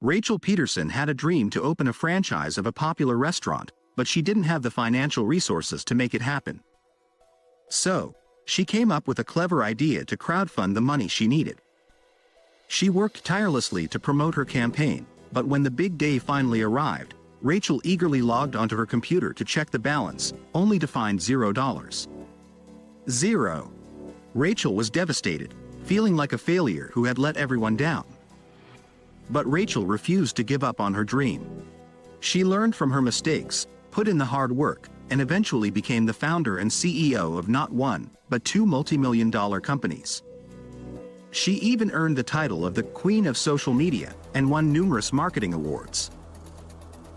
Rachel Pedersen had a dream to open a franchise of a popular restaurant, but she didn't have the financial resources to make it happen. So, she came up with a clever idea to crowdfund the money she needed. She worked tirelessly to promote her campaign, but when the big day finally arrived, Rachel eagerly logged onto her computer to check the balance, only to find $0. Zero. Rachel was devastated, feeling like a failure who had let everyone down. But Rachel refused to give up on her dream. She learned from her mistakes, put in the hard work, and eventually became the founder and CEO of not one, but two multi-million-dollar companies. She even earned the title of the Queen of Social Media and won numerous marketing awards.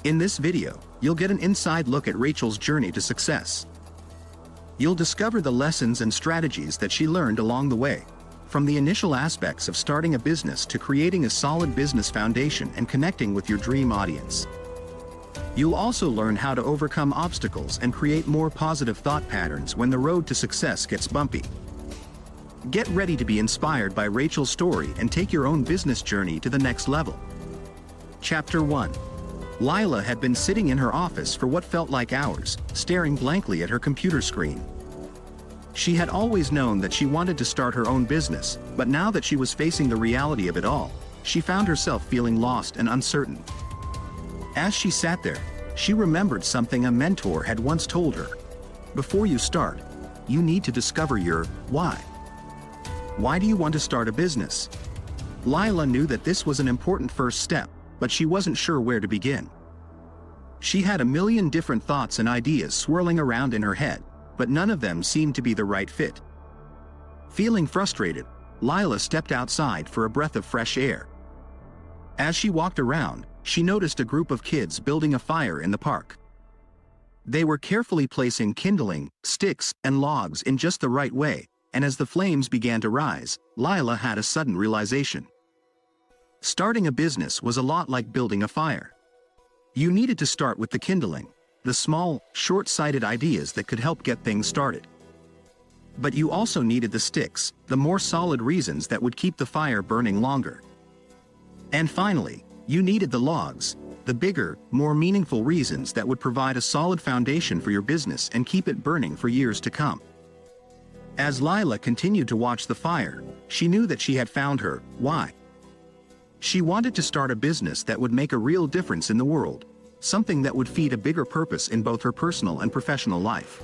In this video, you'll get an inside look at Rachel's journey to success. You'll discover the lessons and strategies that she learned along the way, from the initial aspects of starting a business to creating a solid business foundation and connecting with your dream audience. You'll also learn how to overcome obstacles and create more positive thought patterns when the road to success gets bumpy. Get ready to be inspired by Rachel's story and take your own business journey to the next level. Chapter 1. Lila had been sitting in her office for what felt like hours, staring blankly at her computer screen. She had always known that she wanted to start her own business, but now that she was facing the reality of it all, she found herself feeling lost and uncertain. As she sat there, she remembered something a mentor had once told her. Before you start, you need to discover your why. Why do you want to start a business? Lila knew that this was an important first step, but she wasn't sure where to begin. She had a million different thoughts and ideas swirling around in her head, but none of them seemed to be the right fit. Feeling frustrated, Lila stepped outside for a breath of fresh air. As she walked around, she noticed a group of kids building a fire in the park. They were carefully placing kindling, sticks, and logs in just the right way, and as the flames began to rise, Lila had a sudden realization. Starting a business was a lot like building a fire. You needed to start with the kindling, the small, short-sighted ideas that could help get things started. But you also needed the sticks, the more solid reasons that would keep the fire burning longer. And finally, you needed the logs, the bigger, more meaningful reasons that would provide a solid foundation for your business and keep it burning for years to come. As Lila continued to watch the fire, she knew that she had found her why. She wanted to start a business that would make a real difference in the world, something that would feed a bigger purpose in both her personal and professional life.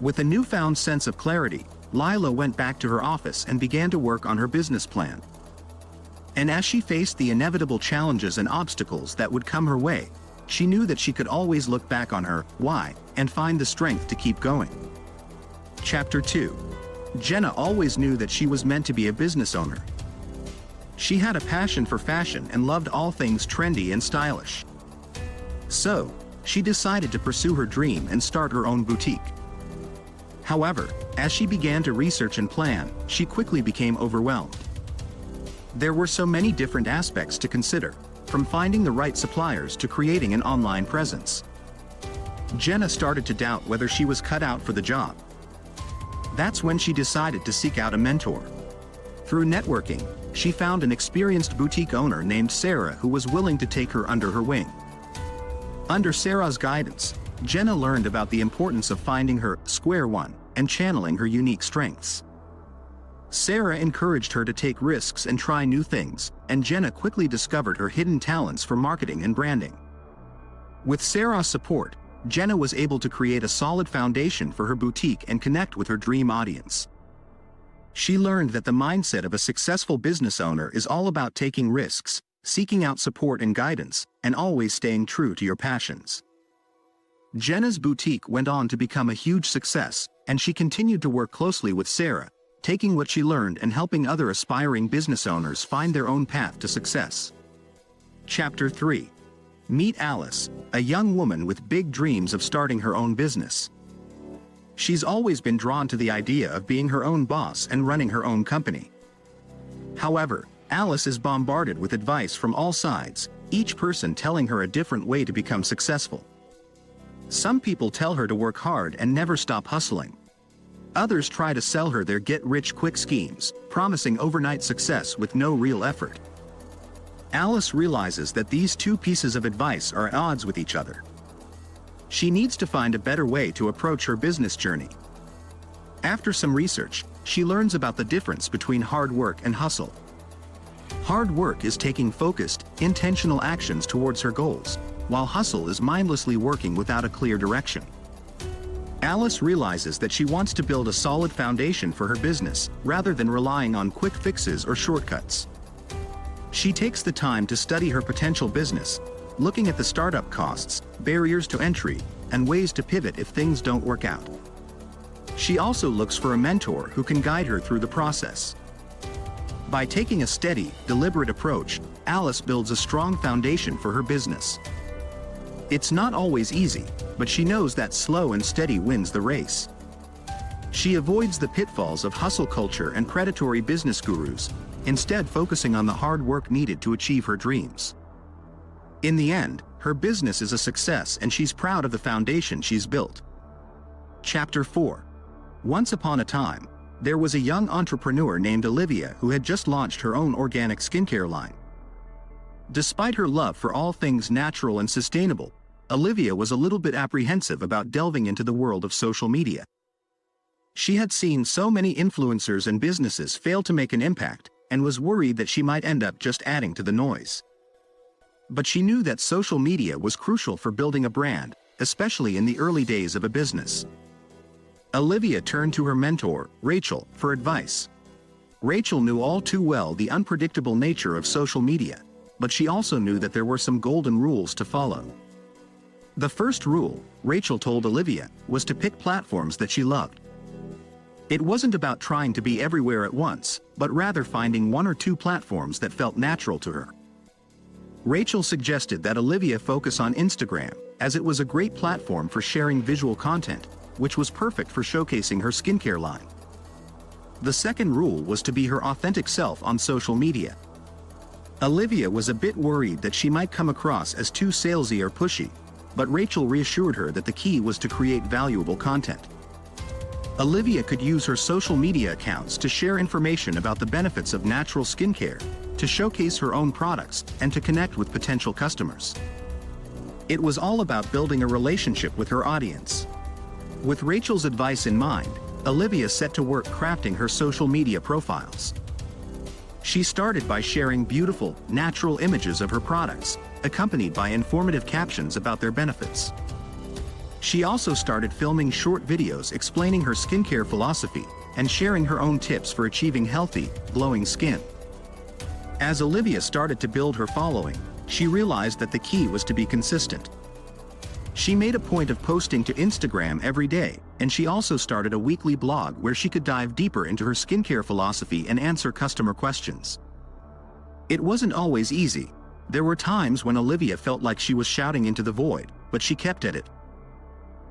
With a newfound sense of clarity, Lila went back to her office and began to work on her business plan. And as she faced the inevitable challenges and obstacles that would come her way, she knew that she could always look back on her why and find the strength to keep going. Chapter 2. Jenna always knew that she was meant to be a business owner. She had a passion for fashion and loved all things trendy and stylish. So, she decided to pursue her dream and start her own boutique. However, as she began to research and plan, she quickly became overwhelmed. There were so many different aspects to consider, from finding the right suppliers to creating an online presence. Jenna started to doubt whether she was cut out for the job. That's when she decided to seek out a mentor. Through networking, she found an experienced boutique owner named Sarah who was willing to take her under her wing. Under Sarah's guidance, Jenna learned about the importance of finding her square one and channeling her unique strengths. Sarah encouraged her to take risks and try new things, and Jenna quickly discovered her hidden talents for marketing and branding. With Sarah's support, Jenna was able to create a solid foundation for her boutique and connect with her dream audience. She learned that the mindset of a successful business owner is all about taking risks, seeking out support and guidance, and always staying true to your passions. Jenna's boutique went on to become a huge success, and she continued to work closely with Sarah, taking what she learned and helping other aspiring business owners find their own path to success. Chapter 3. Meet Alice, a young woman with big dreams of starting her own business. She's always been drawn to the idea of being her own boss and running her own company. However, Alice is bombarded with advice from all sides, each person telling her a different way to become successful. Some people tell her to work hard and never stop hustling. Others try to sell her their get-rich-quick schemes, promising overnight success with no real effort. Alice realizes that these two pieces of advice are at odds with each other. She needs to find a better way to approach her business journey. After some research, she learns about the difference between hard work and hustle. Hard work is taking focused, intentional actions towards her goals, while hustle is mindlessly working without a clear direction. Alice realizes that she wants to build a solid foundation for her business, rather than relying on quick fixes or shortcuts. She takes the time to study her potential business, looking at the startup costs, barriers to entry, and ways to pivot if things don't work out. She also looks for a mentor who can guide her through the process. By taking a steady, deliberate approach, Alice builds a strong foundation for her business. It's not always easy, but she knows that slow and steady wins the race. She avoids the pitfalls of hustle culture and predatory business gurus, instead focusing on the hard work needed to achieve her dreams. In the end, her business is a success and she's proud of the foundation she's built. Chapter 4. Once upon a time, there was a young entrepreneur named Olivia who had just launched her own organic skincare line. Despite her love for all things natural and sustainable, Olivia was a little bit apprehensive about delving into the world of social media. She had seen so many influencers and businesses fail to make an impact, and was worried that she might end up just adding to the noise. But she knew that social media was crucial for building a brand, especially in the early days of a business. Olivia turned to her mentor, Rachel, for advice. Rachel knew all too well the unpredictable nature of social media, but she also knew that there were some golden rules to follow. The first rule, Rachel told Olivia, was to pick platforms that she loved. It wasn't about trying to be everywhere at once, but rather finding one or two platforms that felt natural to her. Rachel suggested that Olivia focus on Instagram, as it was a great platform for sharing visual content, which was perfect for showcasing her skincare line. The second rule was to be her authentic self on social media. Olivia was a bit worried that she might come across as too salesy or pushy, but Rachel reassured her that the key was to create valuable content. Olivia could use her social media accounts to share information about the benefits of natural skincare, to showcase her own products, and to connect with potential customers. It was all about building a relationship with her audience. With Rachel's advice in mind, Olivia set to work crafting her social media profiles. She started by sharing beautiful, natural images of her products, accompanied by informative captions about their benefits. She also started filming short videos explaining her skincare philosophy and sharing her own tips for achieving healthy, glowing skin. As Olivia started to build her following, she realized that the key was to be consistent. She made a point of posting to Instagram every day, and she also started a weekly blog where she could dive deeper into her skincare philosophy and answer customer questions. It wasn't always easy. There were times when Olivia felt like she was shouting into the void, but she kept at it.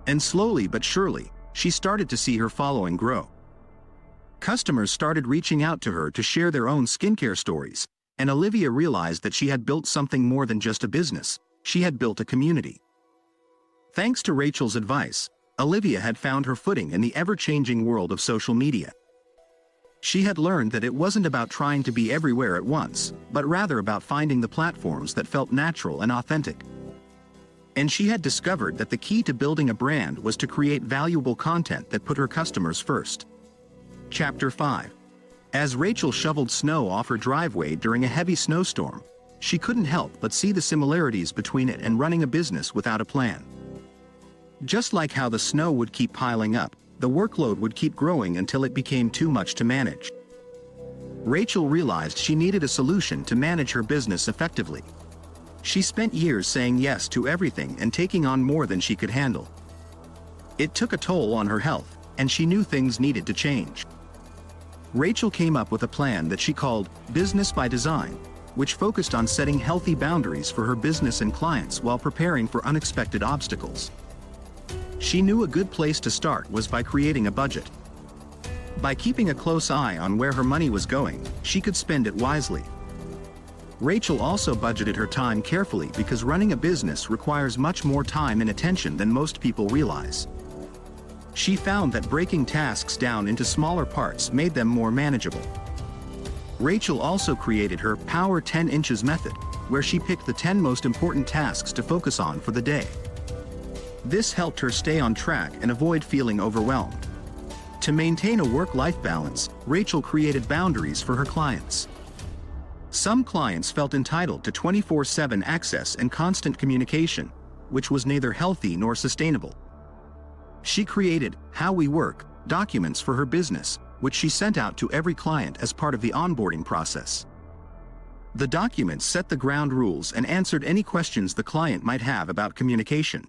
And slowly but surely, she started to see her following grow. Customers started reaching out to her to share their own skincare stories, and Olivia realized that she had built something more than just a business. She had built a community. Thanks to Rachel's advice, Olivia had found her footing in the ever-changing world of social media. She had learned that it wasn't about trying to be everywhere at once, but rather about finding the platforms that felt natural and authentic. And she had discovered that the key to building a brand was to create valuable content that put her customers first. Chapter 5. As Rachel shoveled snow off her driveway during a heavy snowstorm, she couldn't help but see the similarities between it and running a business without a plan. Just like how the snow would keep piling up, the workload would keep growing until it became too much to manage. Rachel realized she needed a solution to manage her business effectively. She spent years saying yes to everything and taking on more than she could handle. It took a toll on her health, and she knew things needed to change. Rachel came up with a plan that she called Business by Design, which focused on setting healthy boundaries for her business and clients while preparing for unexpected obstacles. She knew a good place to start was by creating a budget. By keeping a close eye on where her money was going, she could spend it wisely. Rachel also budgeted her time carefully because running a business requires much more time and attention than most people realize. She found that breaking tasks down into smaller parts made them more manageable. Rachel also created her Power 10 Inches method, where she picked the 10 most important tasks to focus on for the day. This helped her stay on track and avoid feeling overwhelmed. To maintain a work-life balance, Rachel created boundaries for her clients. Some clients felt entitled to 24/7 access and constant communication, which was neither healthy nor sustainable. She created "How We Work" documents for her business, which she sent out to every client as part of the onboarding process. The documents set the ground rules and answered any questions the client might have about communication.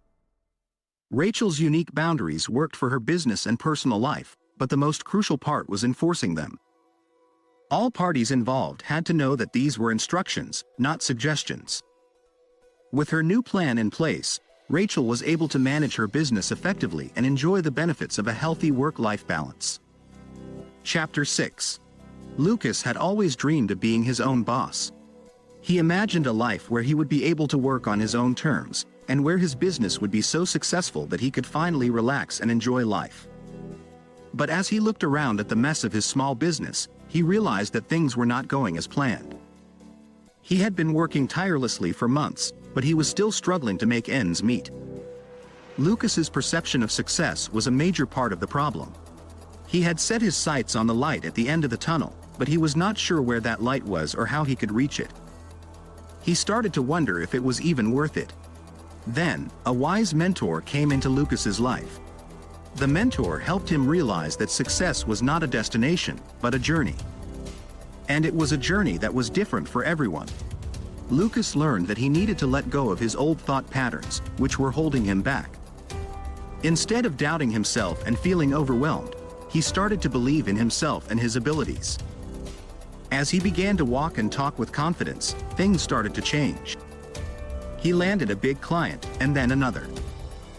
Rachel's unique boundaries worked for her business and personal life, but the most crucial part was enforcing them. All parties involved had to know that these were instructions, not suggestions. With her new plan in place, Rachel was able to manage her business effectively and enjoy the benefits of a healthy work-life balance. Chapter 6. Lucas had always dreamed of being his own boss. He imagined a life where he would be able to work on his own terms, and where his business would be so successful that he could finally relax and enjoy life. But as he looked around at the mess of his small business, he realized that things were not going as planned. He had been working tirelessly for months, but he was still struggling to make ends meet. Lucas's perception of success was a major part of the problem. He had set his sights on the light at the end of the tunnel, but he was not sure where that light was or how he could reach it. He started to wonder if it was even worth it. Then, a wise mentor came into Lucas's life. The mentor helped him realize that success was not a destination, but a journey. And it was a journey that was different for everyone. Lucas learned that he needed to let go of his old thought patterns, which were holding him back. Instead of doubting himself and feeling overwhelmed, he started to believe in himself and his abilities. As he began to walk and talk with confidence, things started to change. He landed a big client, and then another.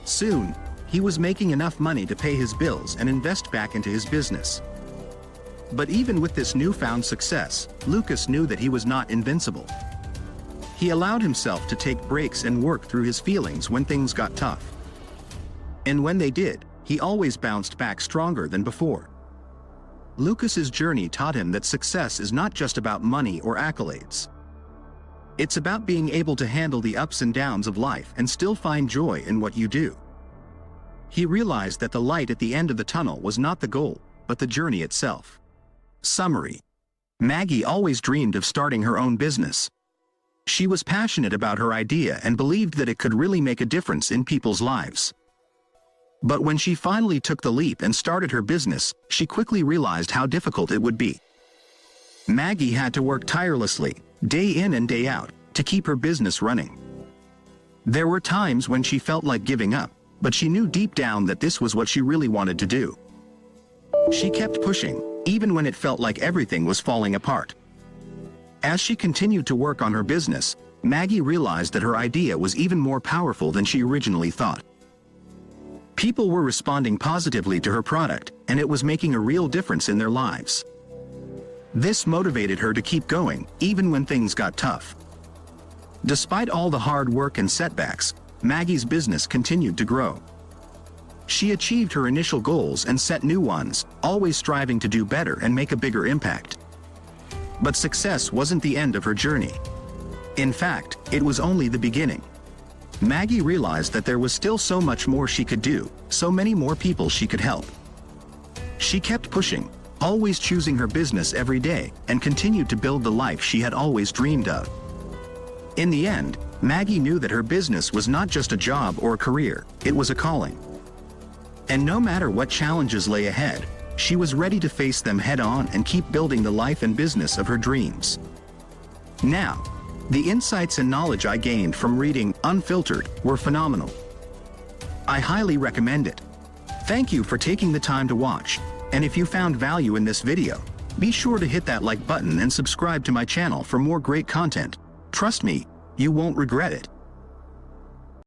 Soon, he was making enough money to pay his bills and invest back into his business. But even with this newfound success, Lucas knew that he was not invincible. He allowed himself to take breaks and work through his feelings when things got tough. And when they did, he always bounced back stronger than before. Lucas's journey taught him that success is not just about money or accolades. It's about being able to handle the ups and downs of life and still find joy in what you do. He realized that the light at the end of the tunnel was not the goal, but the journey itself. Summary. Maggie always dreamed of starting her own business. She was passionate about her idea and believed that it could really make a difference in people's lives. But when she finally took the leap and started her business, she quickly realized how difficult it would be. Maggie had to work tirelessly, day in and day out, to keep her business running. There were times when she felt like giving up, but she knew deep down that this was what she really wanted to do. She kept pushing, even when it felt like everything was falling apart. As she continued to work on her business, Maggie realized that her idea was even more powerful than she originally thought. People were responding positively to her product, and it was making a real difference in their lives. This motivated her to keep going, even when things got tough. Despite all the hard work and setbacks, Maggie's business continued to grow. She achieved her initial goals and set new ones, always striving to do better and make a bigger impact. But success wasn't the end of her journey. In fact, it was only the beginning. Maggie realized that there was still so much more she could do, so many more people she could help. She kept pushing, always choosing her business every day, and continued to build the life she had always dreamed of. In the end, Maggie knew that her business was not just a job or a career, it was a calling. And no matter what challenges lay ahead, she was ready to face them head-on and keep building the life and business of her dreams. Now, the insights and knowledge I gained from reading Unfiltered were phenomenal. I highly recommend it. Thank you for taking the time to watch, and if you found value in this video, be sure to hit that like button and subscribe to my channel for more great content. Trust me, you won't regret it.